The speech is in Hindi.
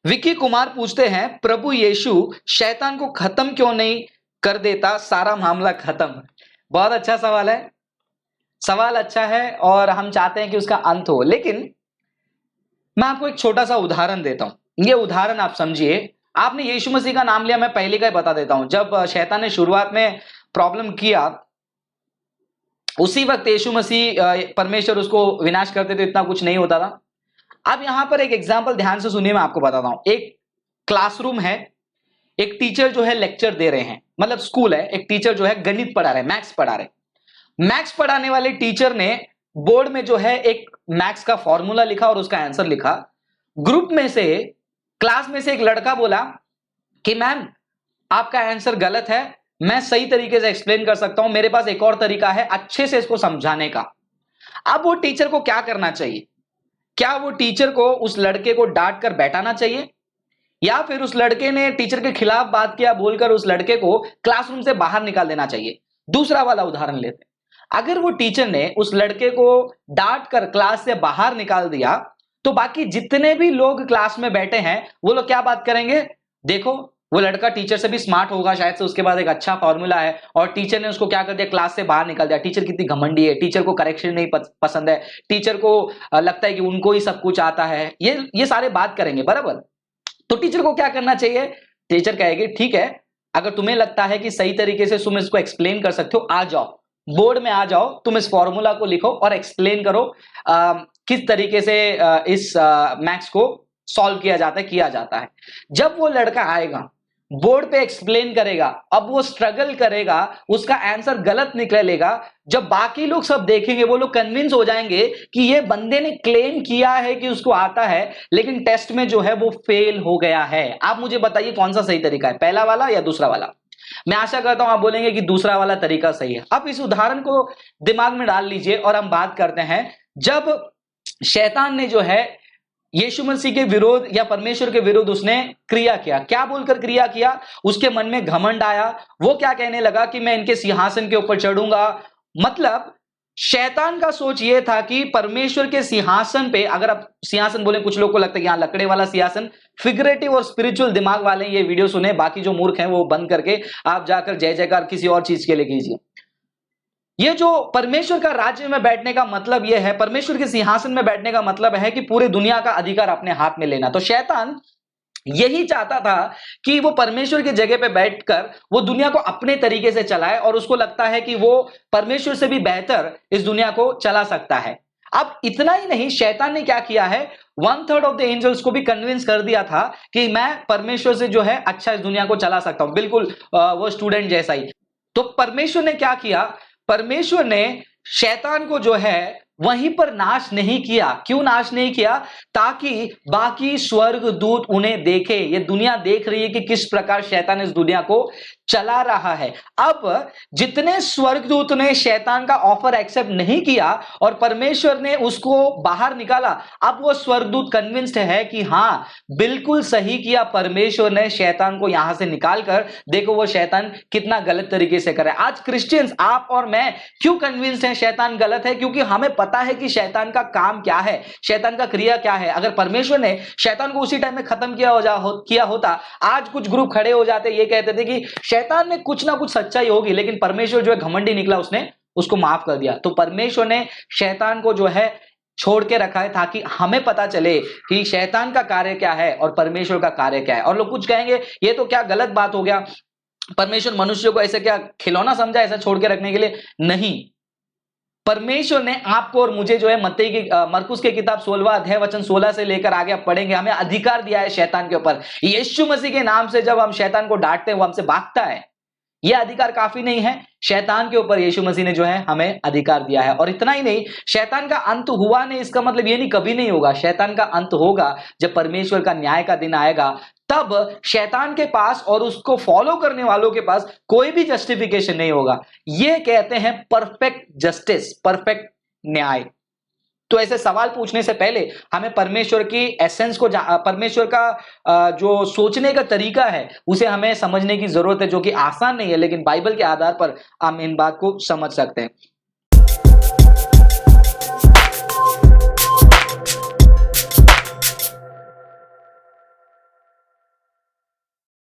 विकी कुमार पूछते हैं, प्रभु यीशु शैतान को खत्म क्यों नहीं कर देता, सारा मामला खत्म। बहुत अच्छा सवाल है, सवाल अच्छा है और हम चाहते हैं कि उसका अंत हो। लेकिन मैं आपको एक छोटा सा उदाहरण देता हूं, ये उदाहरण आप समझिए। आपने यीशु मसीह का नाम लिया, मैं पहले का ही बता देता हूं। जब शैतान ने शुरुआत में प्रॉब्लम किया, उसी वक्त यीशु मसीह परमेश्वर उसको विनाश करते थे, इतना कुछ नहीं होता था। अब यहां पर एक एग्जाम्पल ध्यान से सुनिए, मैं आपको बताता हूं। एक क्लासरूम है, एक टीचर जो है लेक्चर दे रहे हैं, मतलब स्कूल है, एक टीचर जो है गणित पढ़ा रहे हैं, मैथ्स पढ़ा रहे हैं। मैथ्स पढ़ाने वाले टीचर ने बोर्ड में जो है एक मैथ्स का फॉर्मूला लिखा और उसका आंसर लिखा। ग्रुप में से, क्लास में से एक लड़का बोला कि मैम आपका आंसर गलत है, मैं सही तरीके से एक्सप्लेन कर सकता हूं, मेरे पास एक और तरीका है अच्छे से इसको समझाने का। अब वो टीचर को क्या करना चाहिए? क्या वो टीचर को उस लड़के को डांट कर बैठाना चाहिए, या फिर उस लड़के ने टीचर के खिलाफ बात किया बोलकर उस लड़के को क्लासरूम से बाहर निकाल देना चाहिए? दूसरा वाला उदाहरण लेते हैं। अगर वो टीचर ने उस लड़के को डांट कर क्लास से बाहर निकाल दिया, तो बाकी जितने भी लोग क्लास में बैठे हैं वो लोग क्या बात करेंगे? देखो वो लड़का टीचर से भी स्मार्ट होगा शायद से, उसके पास एक अच्छा फॉर्मूला है, और टीचर ने उसको क्या कर दिया, क्लास से बाहर निकाल दिया। टीचर कितनी घमंडी है, टीचर को करेक्शन नहीं पसंद है, टीचर को लगता है कि उनको ही सब कुछ आता है, ये सारे बात करेंगे, बराबर। तो टीचर को क्या करना चाहिए? टीचर कहेगी ठीक है, अगर तुम्हें लगता है कि सही तरीके से तुम इसको एक्सप्लेन कर सकते हो, आ जाओ बोर्ड में, आ जाओ, तुम इस फॉर्मूला को लिखो और एक्सप्लेन करो किस तरीके से इस मैथ्स को सॉल्व किया जाता है। जब वो लड़का आएगा, बोर्ड पे एक्सप्लेन करेगा, अब वो स्ट्रगल करेगा, उसका आंसर गलत निकलेगा। जब बाकी लोग सब देखेंगे, वो लोग कन्विंस हो जाएंगे कि ये बंदे ने क्लेम किया है कि उसको आता है, लेकिन टेस्ट में जो है वो फेल हो गया है। आप मुझे बताइए कौन सा सही तरीका है, पहला वाला या दूसरा वाला? मैं आशा करता हूं आप बोलेंगे कि दूसरा वाला तरीका सही है। अब इस उदाहरण को दिमाग में डाल लीजिए और हम बात करते हैं, जब शैतान ने जो है यीशु मसीह के विरोध या परमेश्वर के विरोध उसने क्रिया किया। क्या बोलकर क्रिया किया? उसके मन में घमंड आया, वो क्या कहने लगा कि मैं इनके सिंहासन के ऊपर चढ़ूंगा। मतलब शैतान का सोच यह था कि परमेश्वर के सिंहासन पे, अगर आप सिंहासन बोले, कुछ लोग को लगता है कि यहां लकड़े वाला सिंहासन, फिगरेटिव और स्पिरिचुअल दिमाग वाले ये वीडियो सुने, बाकी जो मूर्ख हैं वो बंद करके आप जाकर जय जयकार किसी और चीज के लिए कीजिए। ये जो परमेश्वर का राज्य में बैठने का मतलब यह है, परमेश्वर के सिंहासन में बैठने का मतलब है कि पूरे दुनिया का अधिकार अपने हाथ में लेना। तो शैतान यही चाहता था कि वो परमेश्वर की जगह पे बैठकर वो दुनिया को अपने तरीके से चलाए, और उसको लगता है कि वो परमेश्वर से भी बेहतर इस दुनिया को चला सकता है। अब इतना ही नहीं, शैतान ने क्या किया है, 1/3 ऑफ द एंजल्स को भी कन्विंस कर दिया था कि मैं परमेश्वर से जो है अच्छा इस दुनिया को चला सकता हूं, बिल्कुल वो स्टूडेंट जैसा ही। तो परमेश्वर ने क्या किया? परमेश्वर ने शैतान को जो है वहीं पर नाश नहीं किया। क्यों नाश नहीं किया? ताकि बाकी स्वर्ग दूत उन्हें देखे। ये दुनिया देख रही है कि किस प्रकार शैतान इस दुनिया को चला रहा है। अब जितने स्वर्गदूत ने शैतान का ऑफर एक्सेप्ट नहीं किया और परमेश्वर ने उसको बाहर निकाला, अब वो स्वर्गदूत कन्विंस्ड है कि हां बिल्कुल सही किया परमेश्वर ने शैतान को यहां से निकालकर। देखो वो शैतान कितना गलत तरीके से कर रहा है। आज क्रिश्चियंस, आप और मैं क्यों कन्विंस्ड हैं शैतान गलत है? क्योंकि हमें पता है कि शैतान का काम क्या है, शैतान का क्रिया क्या है। अगर परमेश्वर ने शैतान को उसी टाइम में खत्म किया होता, आज कुछ ग्रुप खड़े हो जाते, ये कहते थे कि शैतान में कुछ ना कुछ सच्चाई होगी, लेकिन परमेश्वर जो है घमंडी निकला, उसने उसको माफ कर दिया। तो परमेश्वर ने शैतान को जो है छोड़ के रखा है ताकि हमें पता चले कि शैतान का कार्य क्या है और परमेश्वर का कार्य क्या है। और लोग कुछ कहेंगे ये तो क्या गलत बात हो गया, परमेश्वर मनुष्य को ऐसे क्या खिलौना समझा ऐसा छोड़ के रखने के लिए? नहीं, परमेश्वर ने आपको और मुझे जो है मरकुस की किताब 16वां अध्याय वचन 16 से लेकर आगे आप पढ़ेंगे, हमें अधिकार दिया है शैतान के ऊपर। यीशु मसीह के नाम से जब हम शैतान को डांटते हैं वो हमसे भागता है। यह अधिकार काफी नहीं है, शैतान के ऊपर यीशु मसीह ने जो है हमें अधिकार दिया है। और इतना ही नहीं, शैतान का अंत हुआ नहीं, इसका मतलब ये नहीं कभी नहीं होगा। शैतान का अंत होगा जब परमेश्वर का न्याय का दिन आएगा, तब शैतान के पास और उसको फॉलो करने वालों के पास कोई भी जस्टिफिकेशन नहीं होगा। ये कहते हैं परफेक्ट जस्टिस, परफेक्ट न्याय। तो ऐसे सवाल पूछने से पहले हमें परमेश्वर की एसेंस को, परमेश्वर का जो सोचने का तरीका है उसे हमें समझने की जरूरत है, जो कि आसान नहीं है, लेकिन बाइबल के आधार पर हम इन बात को समझ सकते हैं।